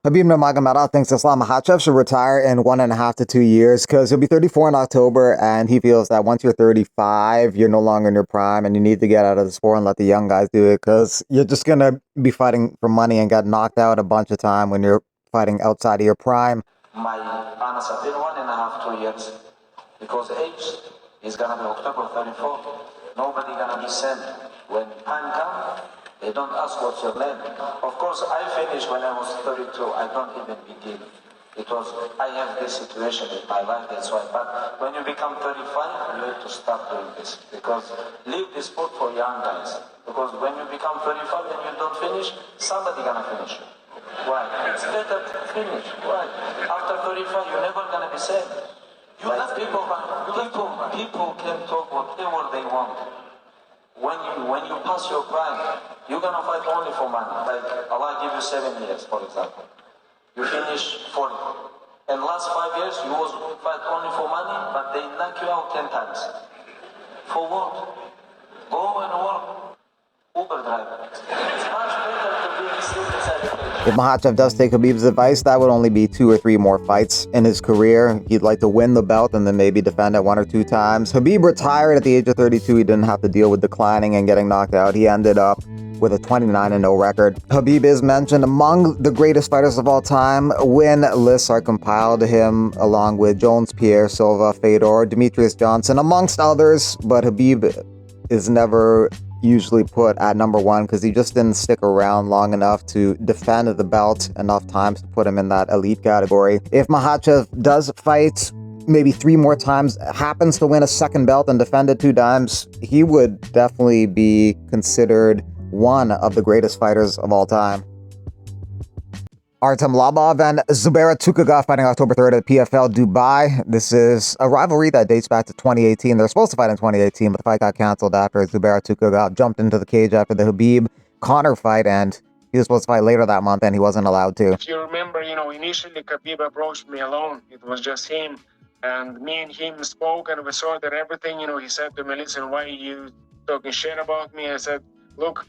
Khabib Nurmagomedov thinks Islam Makhachev should retire in 1.5 to 2 years because he'll be 34 in October, and he feels that once you're 35, you're no longer in your prime, and you need to get out of the sport and let the young guys do it because you're just gonna be fighting for money and get knocked out a bunch of time when you're fighting outside of your prime. My honest opinion, 1.5 to 2 years, because age is gonna be October 34. Nobody gonna be sent. When time comes, they don't ask what's your name. Of course, I finished when I was 32. I don't even begin. Because I have this situation in my life, that's why. But when you become 35, you have to start doing this. Because leave this sport for young guys. Because when you become 35 and you don't finish, somebody gonna finish you. Why? It's better to finish. Why? After 35, you're never gonna be safe. Like people can talk whatever they want. When you pass your prime, you're gonna fight only for money. Like Allah give you 7 years, for example. You finish 40. And last 5 years, you was fight only for money, but they knock you out 10 times. For what? Go and work. Uber driver. It's much better to be still inside the cage. If Makhachev does take Khabib's advice, that would only be 2 or 3 more fights in his career. He'd like to win the belt and then maybe defend it 1 or 2 times. Khabib retired at the age of 32. He didn't have to deal with declining and getting knocked out. He ended up with a 29-0 record. Khabib is mentioned among the greatest fighters of all time when lists are compiled to him, along with Jones, Pierre, Silva, Fedor, Demetrius Johnson, amongst others. But Khabib is never usually put at number 1 because he just didn't stick around long enough to defend the belt enough times to put him in that elite category. If Makhachev does fight maybe 3 more times, happens to win a second belt and defend it 2 times, he would definitely be considered one of the greatest fighters of all time. Artem Lobov and Tukhugov fighting October 3rd at PFL Dubai. This is a rivalry that dates back to 2018. They're supposed to fight in 2018, but the fight got canceled after Tukhugov jumped into the cage after the Khabib-Conor fight, and he was supposed to fight later that month, and he wasn't allowed to. If you remember, initially Khabib approached me alone. It was just him. And me and him spoke, and we sorted everything. He said to me, listen, why are you talking shit about me? I said, look,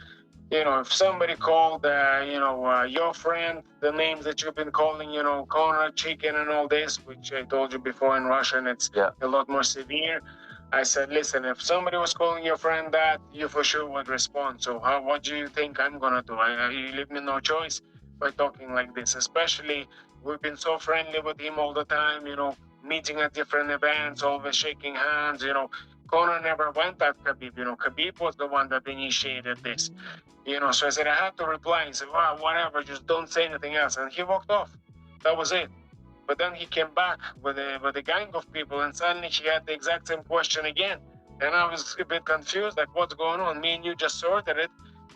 if somebody called, your friend, the names that you've been calling, Conor, Chicken, and all this, which I told you before in Russian, it's a lot more severe. I said, listen, if somebody was calling your friend that, you for sure would respond. So what do you think I'm going to do? You leave me no choice by talking like this. Especially, we've been so friendly with him all the time, meeting at different events, always shaking hands, Conor never went at Khabib. Khabib was the one that initiated this. So I said, I had to reply. He said, well, whatever, just don't say anything else. And he walked off. That was it. But then he came back with a gang of people, and suddenly he had the exact same question again. And I was a bit confused, like, what's going on? Me and you just sorted it,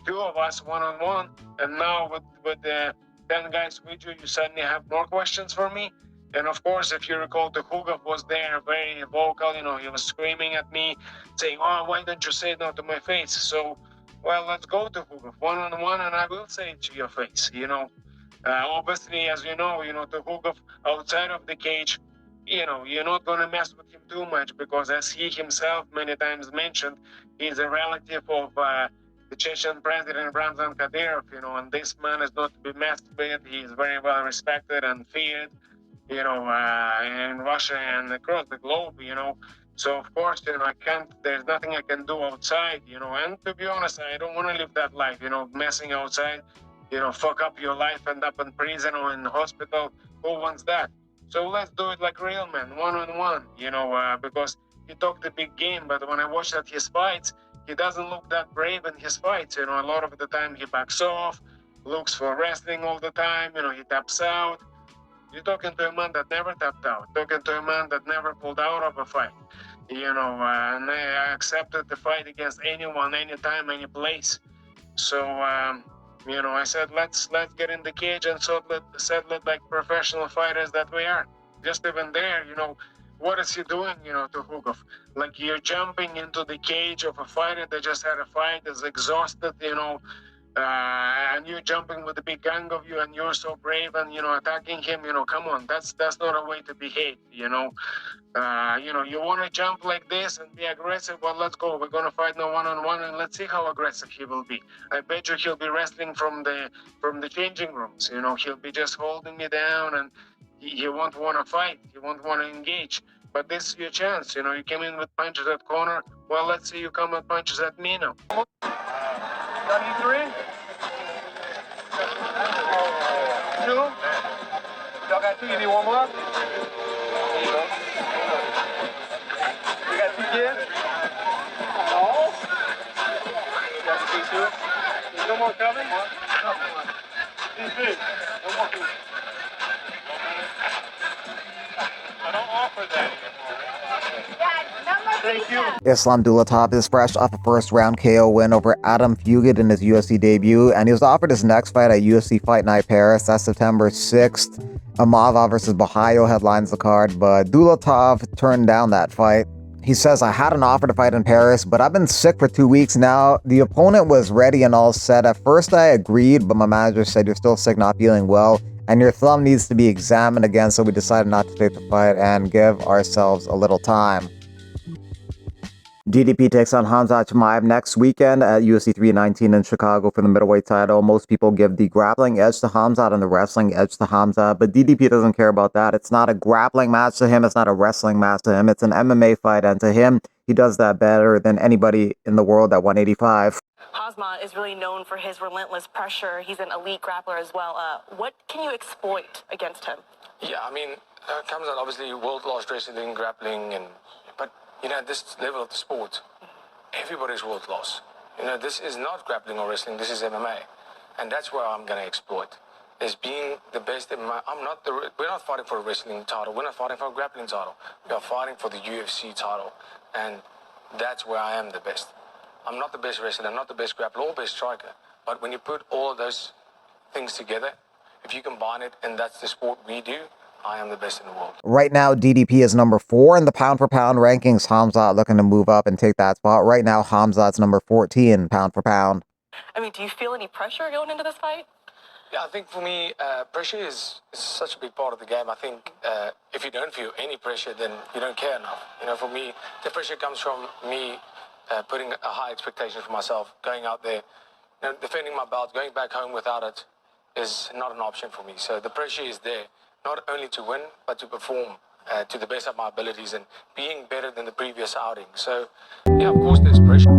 2 of us one-on-one, and now with the 10 guys with you, you suddenly have more questions for me? And of course, if you recall, Tukhugov was there, very vocal, he was screaming at me, saying, oh, why don't you say no to my face? So, well, let's go to Tukhugov one-on-one, and I will say it to your face, Obviously, as you know, Tukhugov outside of the cage, you're not going to mess with him too much because, as he himself many times mentioned, he's a relative of the Chechen president Ramzan Kadyrov, and this man is not to be messed with. He's very well respected and feared, in Russia and across the globe, So, of course, there's nothing I can do outside, and to be honest, I don't want to live that life, messing outside. Fuck up your life, end up in prison or in the hospital. Who wants that? So let's do it like real men, one-on-one, because he talked a big game, but when I watched at his fights, he doesn't look that brave in his fights. A lot of the time he backs off, looks for wrestling all the time, he taps out. You're talking to a man that never tapped out, talking to a man that never pulled out of a fight, and I accepted the fight against anyone, anytime, any place. So, I said, let's get in the cage and settle it like professional fighters that we are. Just even there, what is he doing, to Tukhugov? Like, you're jumping into the cage of a fighter that just had a fight, is exhausted, and you're jumping with a big gang of you, and you're so brave, and attacking him. Come on, that's not a way to behave. You want to jump like this and be aggressive. Well, let's go. We're gonna fight now one-on-one, and let's see how aggressive he will be. I bet you he'll be wrestling from the changing rooms. He'll be just holding me down, and he won't want to fight. He won't want to engage. But this is your chance. You came in with punches at corner. Well, let's see you come with punches at me now. Got you 3? 2? Y'all got 2? You need one more? There you go. You got 2 kids? No. You got 2 too? There's no more coming? No. These big. No more food. I don't offer that anymore. Thank you. Islam Dulatov is fresh off a first-round KO win over Adam Fugit in his UFC debut, and he was offered his next fight at UFC Fight Night Paris. That's September 6th. Amava versus Bahayo headlines the card, but Dulatov turned down that fight. He says, I had an offer to fight in Paris, but I've been sick for 2 weeks now. The opponent was ready and all set. At first I agreed, but my manager said, you're still sick, not feeling well, and your thumb needs to be examined again, so we decided not to take the fight and give ourselves a little time. DDP takes on Khamzat Chimaev next weekend at UFC 319 in Chicago for the middleweight title. Most people give the grappling edge to Khamzat and the wrestling edge to Khamzat, but DDP doesn't care about that. It's not a grappling match to him. It's not a wrestling match to him. It's an MMA fight, and to him, he does that better than anybody in the world at 185. Khamzat is really known for his relentless pressure. He's an elite grappler as well. What can you exploit against him? Yeah, I mean, Khamzat obviously world-class wrestling, grappling, but at this level of the sport, everybody's world-class. This is not grappling or wrestling. This is MMA, and that's where I'm gonna exploit. Is being the best. We're not fighting for a wrestling title. We're not fighting for a grappling title. We are fighting for the UFC title, and that's where I am the best. I'm not the best wrestler, I'm not the best grappler or best striker, but when you put all of those things together, if you combine it, and that's the sport we do, I am the best in the world. Right now, DDP is number 4 in the pound-for-pound rankings. Khamzat looking to move up and take that spot. Right now, Khamzat's number 14 pound-for-pound. I mean, do you feel any pressure going into this fight? Yeah, I think for me, pressure is such a big part of the game. I think if you don't feel any pressure, then you don't care enough. For me, the pressure comes from me putting a high expectation for myself, going out there, defending my belt, going back home without it is not an option for me. So the pressure is there, not only to win, but to perform to the best of my abilities and being better than the previous outing. So, yeah, of course there's pressure.